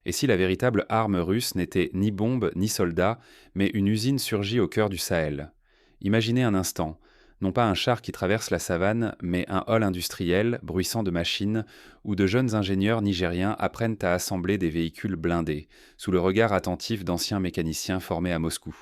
Et si la véritable arme russe n'était ni bombe ni soldat, mais une usine surgie au cœur du Sahel? Imaginez un instant, non pas un char qui traverse la savane, mais un hall industriel, bruissant de machines, où de jeunes ingénieurs nigériens apprennent à assembler des véhicules blindés, sous le regard attentif d'anciens mécaniciens formés à Moscou.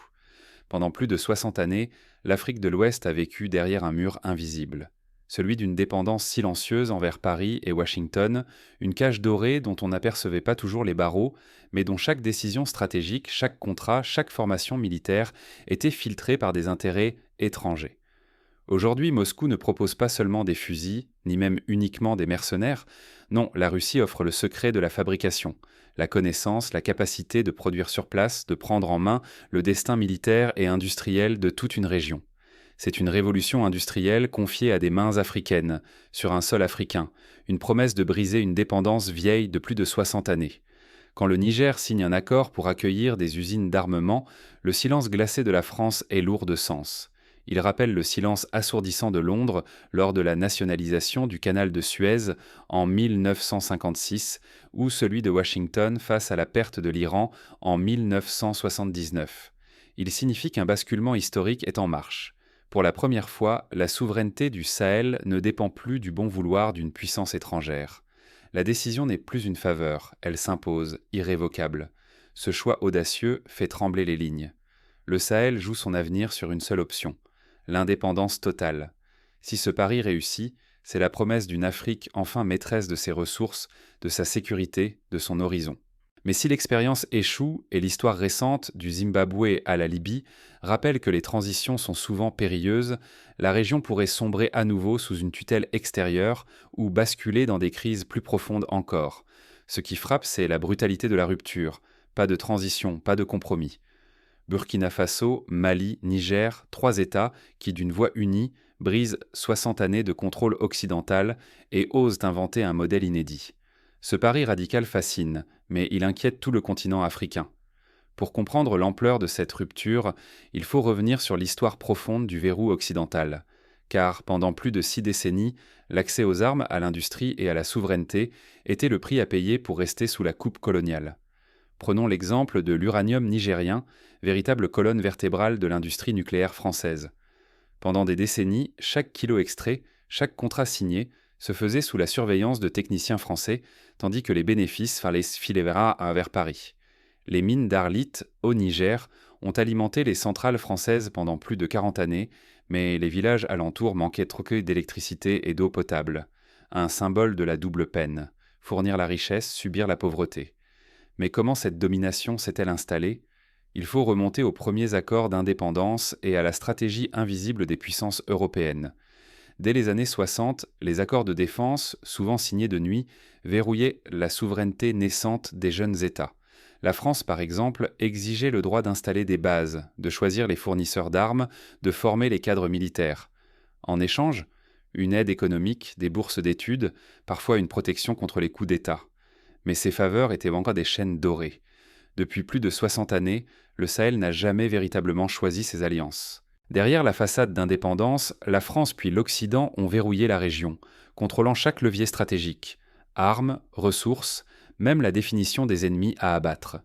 Pendant plus de 60 années, l'Afrique de l'Ouest a vécu derrière un mur invisible. Celui d'une dépendance silencieuse envers Paris et Washington, une cage dorée dont on n'apercevait pas toujours les barreaux, mais dont chaque décision stratégique, chaque contrat, chaque formation militaire était filtrée par des intérêts étrangers. Aujourd'hui, Moscou ne propose pas seulement des fusils, ni même uniquement des mercenaires. Non, la Russie offre le secret de la fabrication, la connaissance, la capacité de produire sur place, de prendre en main le destin militaire et industriel de toute une région. C'est une révolution industrielle confiée à des mains africaines, sur un sol africain, une promesse de briser une dépendance vieille de plus de 60 années. Quand le Niger signe un accord pour accueillir des usines d'armement, le silence glacé de la France est lourd de sens. Il rappelle le silence assourdissant de Londres lors de la nationalisation du canal de Suez en 1956 ou celui de Washington face à la perte de l'Iran en 1979. Il signifie qu'un basculement historique est en marche. Pour la première fois, la souveraineté du Sahel ne dépend plus du bon vouloir d'une puissance étrangère. La décision n'est plus une faveur, elle s'impose, irrévocable. Ce choix audacieux fait trembler les lignes. Le Sahel joue son avenir sur une seule option: l'indépendance totale. Si ce pari réussit, c'est la promesse d'une Afrique enfin maîtresse de ses ressources, de sa sécurité, de son horizon. Mais si l'expérience échoue, et l'histoire récente, du Zimbabwe à la Libye, rappelle que les transitions sont souvent périlleuses, la région pourrait sombrer à nouveau sous une tutelle extérieure ou basculer dans des crises plus profondes encore. Ce qui frappe, c'est la brutalité de la rupture. Pas de transition, pas de compromis. Burkina Faso, Mali, Niger, 3 États qui, d'une voix unie, brisent 60 années de contrôle occidental et osent inventer un modèle inédit. Ce pari radical fascine, mais il inquiète tout le continent africain. Pour comprendre l'ampleur de cette rupture, il faut revenir sur l'histoire profonde du verrou occidental. Car pendant plus de 6 décennies, l'accès aux armes, à l'industrie et à la souveraineté était le prix à payer pour rester sous la coupe coloniale. Prenons l'exemple de l'uranium nigérien, véritable colonne vertébrale de l'industrie nucléaire française. Pendant des décennies, chaque kilo extrait, chaque contrat signé, se faisait sous la surveillance de techniciens français, tandis que les bénéfices filaient vers Paris. Les mines d'Arlit, au Niger, ont alimenté les centrales françaises pendant plus de 40 années, mais les villages alentours manquaient trop d'électricité et d'eau potable. Un symbole de la double peine: fournir la richesse, subir la pauvreté. Mais comment cette domination s'est-elle installée? Il faut remonter aux premiers accords d'indépendance et à la stratégie invisible des puissances européennes. Dès les années 60, les accords de défense, souvent signés de nuit, verrouillaient la souveraineté naissante des jeunes États. La France, par exemple, exigeait le droit d'installer des bases, de choisir les fournisseurs d'armes, de former les cadres militaires. En échange, une aide économique, des bourses d'études, parfois une protection contre les coups d'État. Mais ces faveurs étaient encore des chaînes dorées. Depuis plus de 60 années, le Sahel n'a jamais véritablement choisi ses alliances. Derrière la façade d'indépendance, la France puis l'Occident ont verrouillé la région, contrôlant chaque levier stratégique: armes, ressources, même la définition des ennemis à abattre.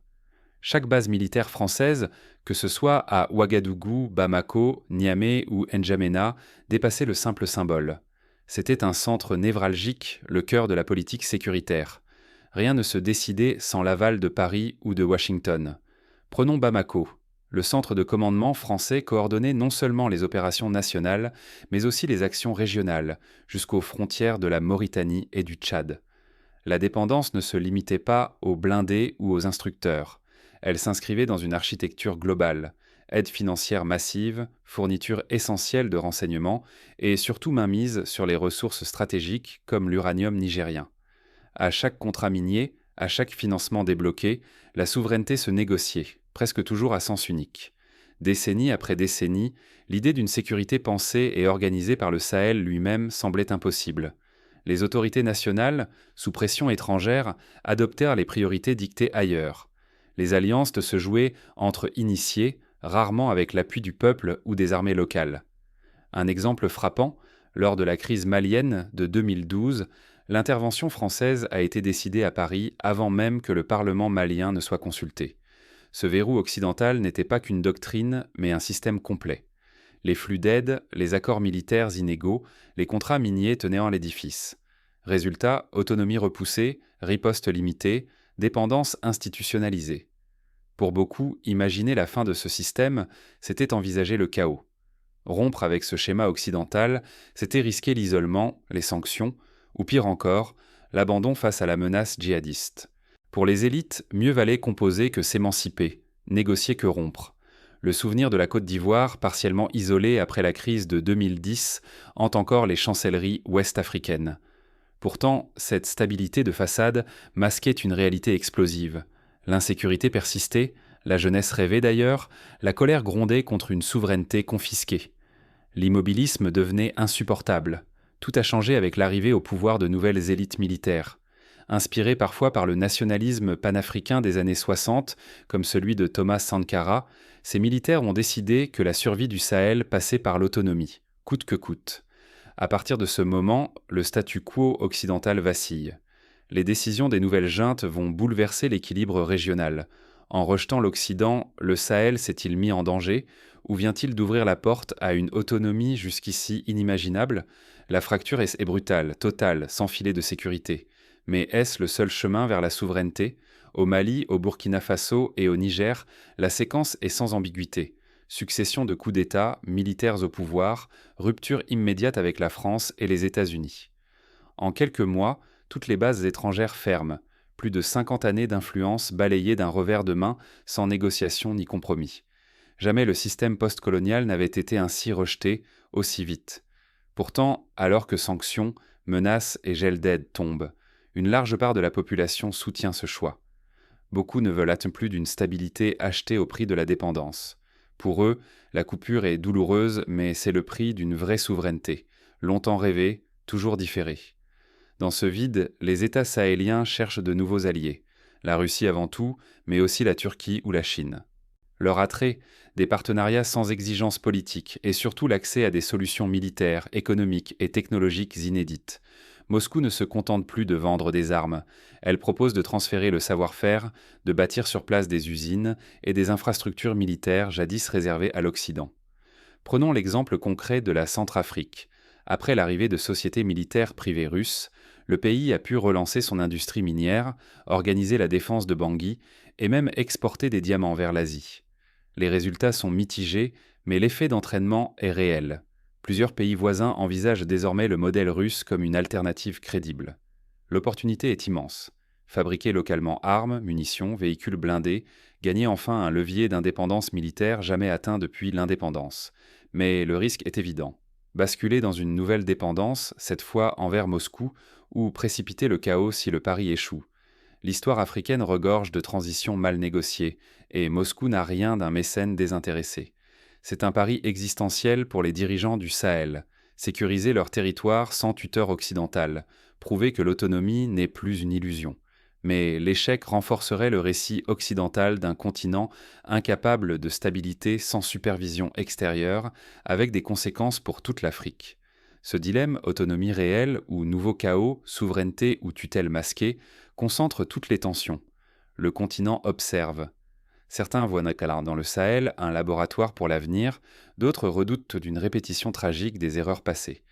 Chaque base militaire française, que ce soit à Ouagadougou, Bamako, Niamey ou N'Djamena, dépassait le simple symbole. C'était un centre névralgique, le cœur de la politique sécuritaire. Rien ne se décidait sans l'aval de Paris ou de Washington. Prenons Bamako. Le centre de commandement français coordonnait non seulement les opérations nationales, mais aussi les actions régionales, jusqu'aux frontières de la Mauritanie et du Tchad. La dépendance ne se limitait pas aux blindés ou aux instructeurs. Elle s'inscrivait dans une architecture globale: aide financière massive, fourniture essentielle de renseignements et surtout mainmise sur les ressources stratégiques comme l'uranium nigérien. À chaque contrat minier, à chaque financement débloqué, la souveraineté se négociait, presque toujours à sens unique. Décennie après décennie, l'idée d'une sécurité pensée et organisée par le Sahel lui-même semblait impossible. Les autorités nationales, sous pression étrangère, adoptèrent les priorités dictées ailleurs. Les alliances se jouaient entre initiés, rarement avec l'appui du peuple ou des armées locales. Un exemple frappant: lors de la crise malienne de 2012, L'intervention française a été décidée à Paris avant même que le Parlement malien ne soit consulté. Ce verrou occidental n'était pas qu'une doctrine, mais un système complet. Les flux d'aide, les accords militaires inégaux, les contrats miniers tenaient en l'édifice. Résultat, autonomie repoussée, riposte limitée, dépendance institutionnalisée. Pour beaucoup, imaginer la fin de ce système, c'était envisager le chaos. Rompre avec ce schéma occidental, c'était risquer l'isolement, les sanctions, ou pire encore, l'abandon face à la menace djihadiste. Pour les élites, mieux valait composer que s'émanciper, négocier que rompre. Le souvenir de la Côte d'Ivoire, partiellement isolée après la crise de 2010, hante encore les chancelleries ouest-africaines. Pourtant, cette stabilité de façade masquait une réalité explosive. L'insécurité persistait, la jeunesse rêvait d'ailleurs, la colère grondait contre une souveraineté confisquée. L'immobilisme devenait insupportable. Tout a changé avec l'arrivée au pouvoir de nouvelles élites militaires. Inspirées parfois par le nationalisme panafricain des années 60, comme celui de Thomas Sankara, ces militaires ont décidé que la survie du Sahel passait par l'autonomie, coûte que coûte. À partir de ce moment, le statu quo occidental vacille. Les décisions des nouvelles juntes vont bouleverser l'équilibre régional. En rejetant l'Occident, le Sahel s'est-il mis en danger ou vient-il d'ouvrir la porte à une autonomie jusqu'ici inimaginable? La fracture est brutale, totale, sans filet de sécurité. Mais est-ce le seul chemin vers la souveraineté? Au Mali, au Burkina Faso et au Niger, la séquence est sans ambiguïté. Succession de coups d'État, militaires au pouvoir, rupture immédiate avec la France et les États-Unis. En quelques mois, toutes les bases étrangères ferment. Plus de 50 années d'influence balayées d'un revers de main, sans négociation ni compromis. Jamais le système postcolonial n'avait été ainsi rejeté, aussi vite. Pourtant, alors que sanctions, menaces et gel d'aide tombent, une large part de la population soutient ce choix. Beaucoup ne veulent plus d'une stabilité achetée au prix de la dépendance. Pour eux, la coupure est douloureuse, mais c'est le prix d'une vraie souveraineté, longtemps rêvée, toujours différée. Dans ce vide, les États sahéliens cherchent de nouveaux alliés, la Russie avant tout, mais aussi la Turquie ou la Chine. Leur attrait, des partenariats sans exigence politique et surtout l'accès à des solutions militaires, économiques et technologiques inédites. Moscou ne se contente plus de vendre des armes, elle propose de transférer le savoir-faire, de bâtir sur place des usines et des infrastructures militaires jadis réservées à l'Occident. Prenons l'exemple concret de la Centrafrique. Après l'arrivée de sociétés militaires privées russes, le pays a pu relancer son industrie minière, organiser la défense de Bangui et même exporter des diamants vers l'Asie. Les résultats sont mitigés, mais l'effet d'entraînement est réel. Plusieurs pays voisins envisagent désormais le modèle russe comme une alternative crédible. L'opportunité est immense. Fabriquer localement armes, munitions, véhicules blindés, gagner enfin un levier d'indépendance militaire jamais atteint depuis l'indépendance. Mais le risque est évident. Basculer dans une nouvelle dépendance, cette fois envers Moscou, ou précipiter le chaos si le pari échoue. L'histoire africaine regorge de transitions mal négociées, et Moscou n'a rien d'un mécène désintéressé. C'est un pari existentiel pour les dirigeants du Sahel, sécuriser leur territoire sans tuteur occidental, prouver que l'autonomie n'est plus une illusion. Mais l'échec renforcerait le récit occidental d'un continent incapable de stabilité sans supervision extérieure, avec des conséquences pour toute l'Afrique. Ce dilemme, autonomie réelle ou nouveau chaos, souveraineté ou tutelle masquée, concentre toutes les tensions. Le continent observe. Certains voient dans le Sahel un laboratoire pour l'avenir, d'autres redoutent d'une répétition tragique des erreurs passées.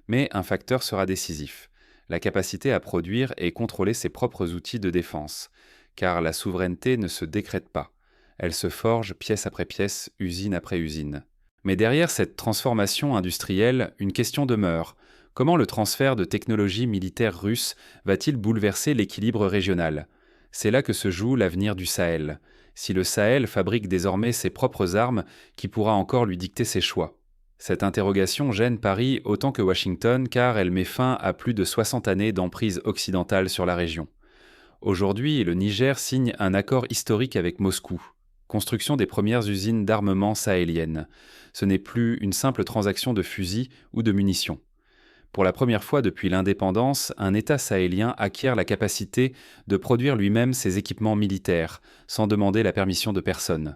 Mais un facteur sera décisif, la capacité à produire et contrôler ses propres outils de défense, car la souveraineté ne se décrète pas. Elle se forge pièce après pièce, usine après usine. Mais derrière cette transformation industrielle, une question demeure. Comment le transfert de technologies militaires russes va-t-il bouleverser l'équilibre régional? C'est là que se joue l'avenir du Sahel. Si le Sahel fabrique désormais ses propres armes, qui pourra encore lui dicter ses choix? Cette interrogation gêne Paris autant que Washington car elle met fin à plus de 60 années d'emprise occidentale sur la région. Aujourd'hui, le Niger signe un accord historique avec Moscou. Construction des premières usines d'armement sahéliennes. Ce n'est plus une simple transaction de fusils ou de munitions. Pour la première fois depuis l'indépendance, un État sahélien acquiert la capacité de produire lui-même ses équipements militaires, sans demander la permission de personne.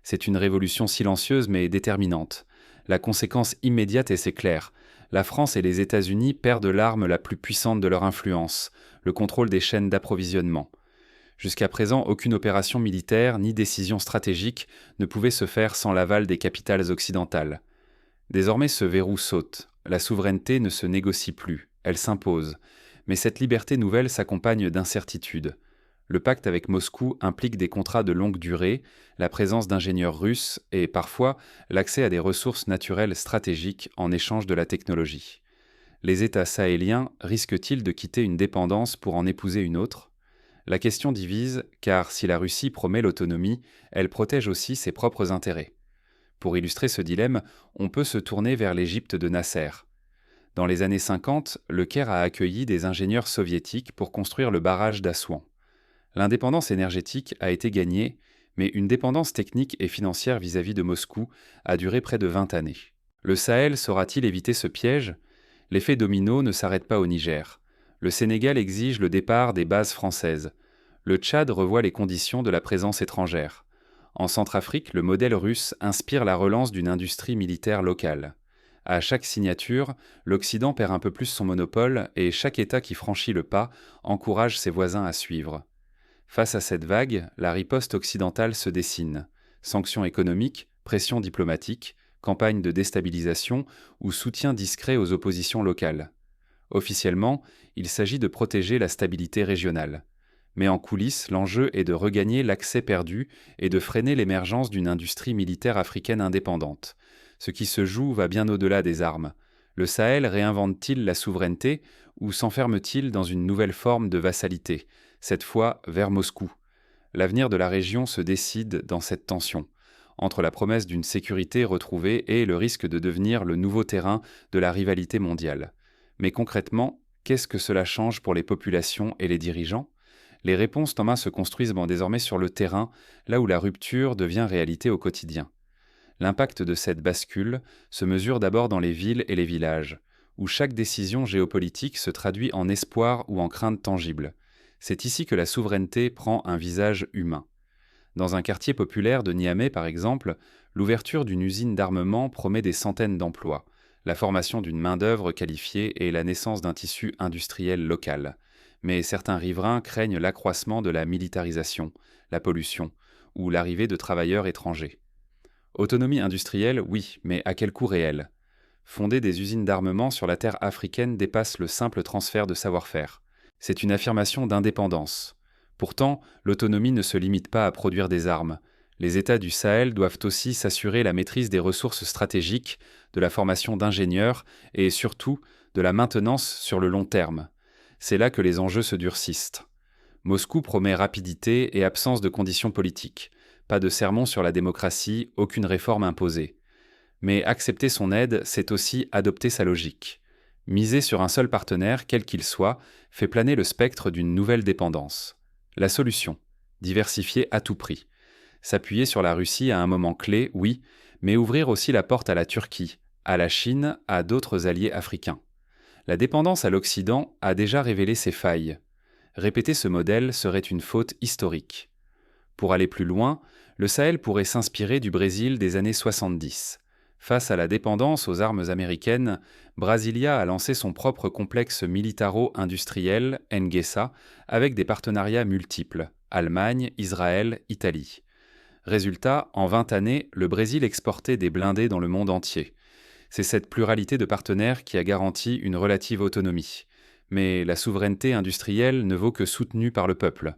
C'est une révolution silencieuse mais déterminante. La conséquence immédiate est c'est clair. la France et les États-Unis perdent l'arme la plus puissante de leur influence, le contrôle des chaînes d'approvisionnement. Jusqu'à présent, aucune opération militaire ni décision stratégique ne pouvait se faire sans l'aval des capitales occidentales. Désormais, ce verrou saute. La souveraineté ne se négocie plus, elle s'impose. Mais cette liberté nouvelle s'accompagne d'incertitudes. Le pacte avec Moscou implique des contrats de longue durée, la présence d'ingénieurs russes et, parfois, l'accès à des ressources naturelles stratégiques en échange de la technologie. Les États sahéliens risquent-ils de quitter une dépendance pour en épouser une autre ? La question divise, car si la Russie promet l'autonomie, elle protège aussi ses propres intérêts. Pour illustrer ce dilemme, on peut se tourner vers l'Égypte de Nasser. Dans les années 50, le Caire a accueilli des ingénieurs soviétiques pour construire le barrage d'Assouan. L'indépendance énergétique a été gagnée, mais une dépendance technique et financière vis-à-vis de Moscou a duré près de 20 années. Le Sahel saura-t-il éviter ce piège ? L'effet domino ne s'arrête pas au Niger. Le Sénégal exige le départ des bases françaises. Le Tchad revoit les conditions de la présence étrangère. En Centrafrique, le modèle russe inspire la relance d'une industrie militaire locale. À chaque signature, l'Occident perd un peu plus son monopole et chaque État qui franchit le pas encourage ses voisins à suivre. Face à cette vague, la riposte occidentale se dessine. Sanctions économiques, pression diplomatique, campagne de déstabilisation ou soutien discret aux oppositions locales. Officiellement, il s'agit de protéger la stabilité régionale. Mais en coulisses, l'enjeu est de regagner l'accès perdu et de freiner l'émergence d'une industrie militaire africaine indépendante. Ce qui se joue va bien au-delà des armes. Le Sahel réinvente-t-il la souveraineté ou s'enferme-t-il dans une nouvelle forme de vassalité, cette fois vers Moscou ? L'avenir de la région se décide dans cette tension, entre la promesse d'une sécurité retrouvée et le risque de devenir le nouveau terrain de la rivalité mondiale. Mais concrètement, qu'est-ce que cela change pour les populations et les dirigeants ? Les réponses en main se construisent désormais sur le terrain, là où la rupture devient réalité au quotidien. L'impact de cette bascule se mesure d'abord dans les villes et les villages, où chaque décision géopolitique se traduit en espoir ou en crainte tangible. C'est ici que la souveraineté prend un visage humain. Dans un quartier populaire de Niamey, par exemple, l'ouverture d'une usine d'armement promet des centaines d'emplois, la formation d'une main-d'œuvre qualifiée et la naissance d'un tissu industriel local. Mais certains riverains craignent l'accroissement de la militarisation, la pollution ou l'arrivée de travailleurs étrangers. Autonomie industrielle, oui, mais à quel coût réel ? Fonder des usines d'armement sur la terre africaine dépasse le simple transfert de savoir-faire. C'est une affirmation d'indépendance. Pourtant, l'autonomie ne se limite pas à produire des armes. Les États du Sahel doivent aussi s'assurer la maîtrise des ressources stratégiques, de la formation d'ingénieurs et surtout de la maintenance sur le long terme. C'est là que les enjeux se durcissent. Moscou promet rapidité et absence de conditions politiques. Pas de sermon sur la démocratie, aucune réforme imposée. Mais accepter son aide, c'est aussi adopter sa logique. Miser sur un seul partenaire, quel qu'il soit, fait planer le spectre d'une nouvelle dépendance. La solution ? Diversifier à tout prix. S'appuyer sur la Russie à un moment clé, oui, mais ouvrir aussi la porte à la Turquie, à la Chine, à d'autres alliés africains. La dépendance à l'Occident a déjà révélé ses failles. Répéter ce modèle serait une faute historique. Pour aller plus loin, le Sahel pourrait s'inspirer du Brésil des années 70. Face à la dépendance aux armes américaines, Brasilia a lancé son propre complexe militaro-industriel, NGESA, avec des partenariats multiples, Allemagne, Israël, Italie. Résultat, en 20 années, le Brésil exportait des blindés dans le monde entier. C'est cette pluralité de partenaires qui a garanti une relative autonomie. Mais la souveraineté industrielle ne vaut que soutenue par le peuple.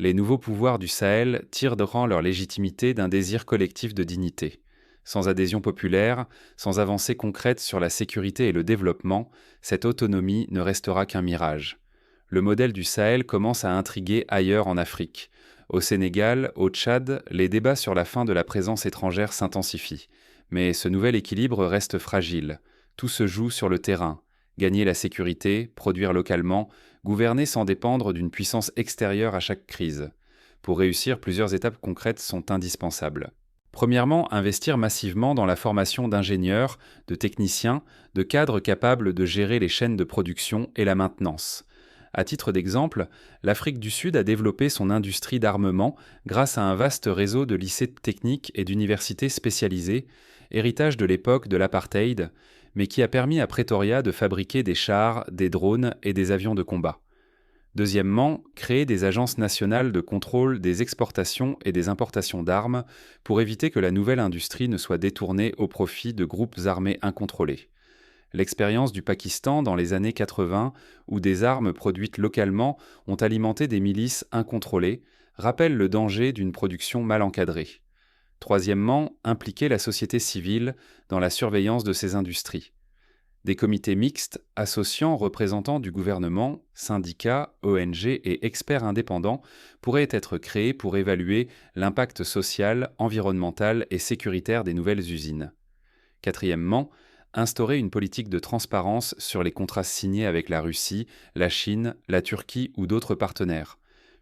Les nouveaux pouvoirs du Sahel tireront leur légitimité d'un désir collectif de dignité. Sans adhésion populaire, sans avancée concrète sur la sécurité et le développement, cette autonomie ne restera qu'un mirage. Le modèle du Sahel commence à intriguer ailleurs en Afrique. Au Sénégal, au Tchad, les débats sur la fin de la présence étrangère s'intensifient. Mais ce nouvel équilibre reste fragile. Tout se joue sur le terrain. Gagner la sécurité, produire localement, gouverner sans dépendre d'une puissance extérieure à chaque crise. Pour réussir, plusieurs étapes concrètes sont indispensables. Premièrement, investir massivement dans la formation d'ingénieurs, de techniciens, de cadres capables de gérer les chaînes de production et la maintenance. À titre d'exemple, l'Afrique du Sud a développé son industrie d'armement grâce à un vaste réseau de lycées techniques et d'universités spécialisées, héritage de l'époque de l'apartheid, mais qui a permis à Pretoria de fabriquer des chars, des drones et des avions de combat. Deuxièmement, créer des agences nationales de contrôle des exportations et des importations d'armes pour éviter que la nouvelle industrie ne soit détournée au profit de groupes armés incontrôlés. L'expérience du Pakistan dans les années 80, où des armes produites localement ont alimenté des milices incontrôlées, rappelle le danger d'une production mal encadrée. Troisièmement, impliquer la société civile dans la surveillance de ces industries. Des comités mixtes associant représentants du gouvernement, syndicats, ONG et experts indépendants pourraient être créés pour évaluer l'impact social, environnemental et sécuritaire des nouvelles usines. Quatrièmement, instaurer une politique de transparence sur les contrats signés avec la Russie, la Chine, la Turquie ou d'autres partenaires.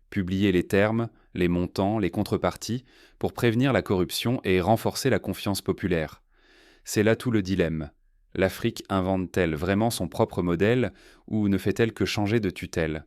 Publier les termes, les montants, les contreparties pour prévenir la corruption et renforcer la confiance populaire. C'est là tout le dilemme. L'Afrique invente-t-elle vraiment son propre modèle ou ne fait-elle que changer de tutelle?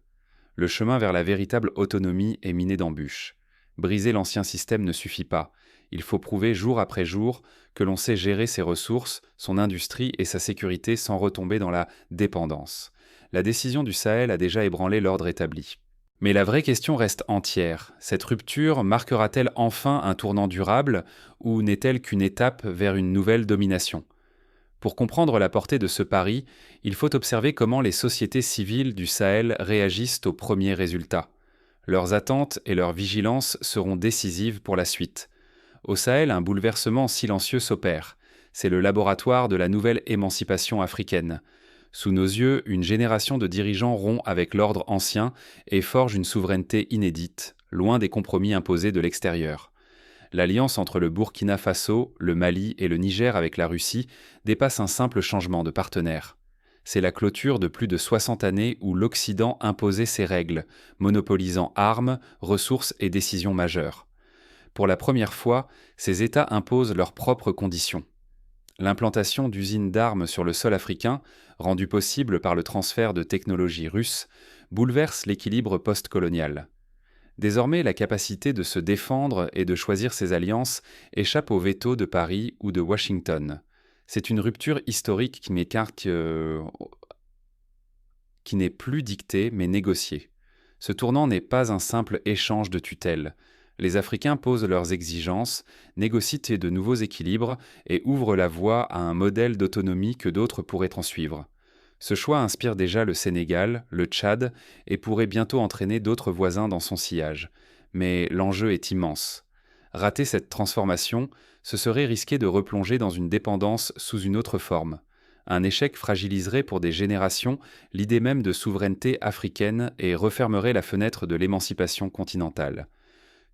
Le chemin vers la véritable autonomie est miné d'embûches. Briser l'ancien système ne suffit pas. Il faut prouver jour après jour que l'on sait gérer ses ressources, son industrie et sa sécurité sans retomber dans la dépendance. La décision du Sahel a déjà ébranlé l'ordre établi. Mais la vraie question reste entière. Cette rupture marquera-t-elle enfin un tournant durable ou n'est-elle qu'une étape vers une nouvelle domination? Pour comprendre la portée de ce pari, il faut observer comment les sociétés civiles du Sahel réagissent aux premiers résultats. Leurs attentes et leur vigilance seront décisives pour la suite. Au Sahel, un bouleversement silencieux s'opère. C'est le laboratoire de la nouvelle émancipation africaine. Sous nos yeux, une génération de dirigeants rompt avec l'ordre ancien et forge une souveraineté inédite, loin des compromis imposés de l'extérieur. L'alliance entre le Burkina Faso, le Mali et le Niger avec la Russie dépasse un simple changement de partenaire. C'est la clôture de plus de 60 années où l'Occident imposait ses règles, monopolisant armes, ressources et décisions majeures. Pour la première fois, ces États imposent leurs propres conditions. L'implantation d'usines d'armes sur le sol africain, rendue possible par le transfert de technologies russes, bouleverse l'équilibre post-colonial. Désormais, la capacité de se défendre et de choisir ses alliances échappe au veto de Paris ou de Washington. C'est une rupture historique qui n'est plus dictée mais négociée. Ce tournant n'est pas un simple échange de tutelles. Les Africains posent leurs exigences, négocient de nouveaux équilibres et ouvrent la voie à un modèle d'autonomie que d'autres pourraient en suivre. Ce choix inspire déjà le Sénégal, le Tchad et pourrait bientôt entraîner d'autres voisins dans son sillage. Mais l'enjeu est immense. Rater cette transformation, ce serait risquer de replonger dans une dépendance sous une autre forme. Un échec fragiliserait pour des générations l'idée même de souveraineté africaine et refermerait la fenêtre de l'émancipation continentale.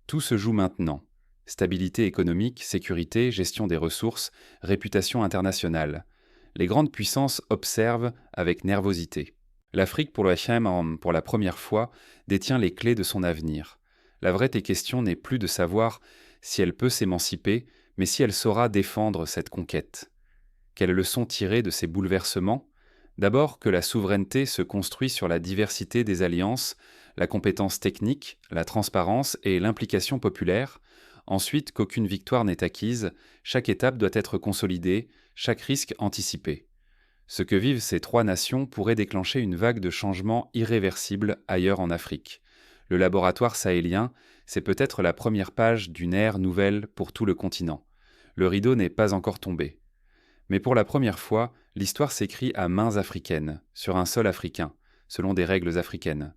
Tout se joue maintenant. Stabilité économique, sécurité, gestion des ressources, réputation internationale. Les grandes puissances observent avec nervosité. L'Afrique, pour la première fois, détient les clés de son avenir. La vraie question n'est plus de savoir si elle peut s'émanciper, mais si elle saura défendre cette conquête. Quelles leçons tirer de ces bouleversements? D'abord que la souveraineté se construit sur la diversité des alliances, la compétence technique, la transparence et l'implication populaire. Ensuite, qu'aucune victoire n'est acquise, chaque étape doit être consolidée, chaque risque anticipé. Ce que vivent ces trois nations pourrait déclencher une vague de changements irréversibles ailleurs en Afrique. Le laboratoire sahélien, c'est peut-être la première page d'une ère nouvelle pour tout le continent. Le rideau n'est pas encore tombé. Mais pour la première fois, l'histoire s'écrit à mains africaines, sur un sol africain, selon des règles africaines.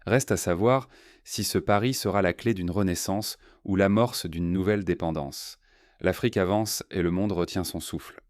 Reste à savoir si ce pari sera la clé d'une renaissance ou l'amorce d'une nouvelle dépendance. L'Afrique avance et le monde retient son souffle.